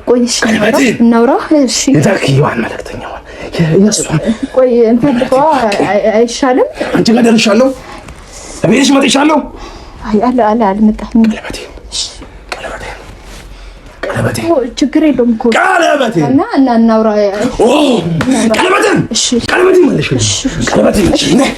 ቆይ እናውራ። እሺ የታክየዋን መልእክተኛዋን የእሷን ቆይ እንፈልገዋ አይሻልም? አንቺ ጋር ደርሻለሁ። እቤትሽ መጥቻለሁ። አልመጣም። ቀለበቴ ችግር የለውም እኮ ቀለበቴ እና እናውራ። ቀለበቴን መልሽልኝ። ቀለበቴን መልሽልኝ።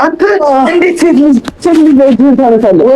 አንተ እንዴት ሴት ልጅ ታነሳለህ?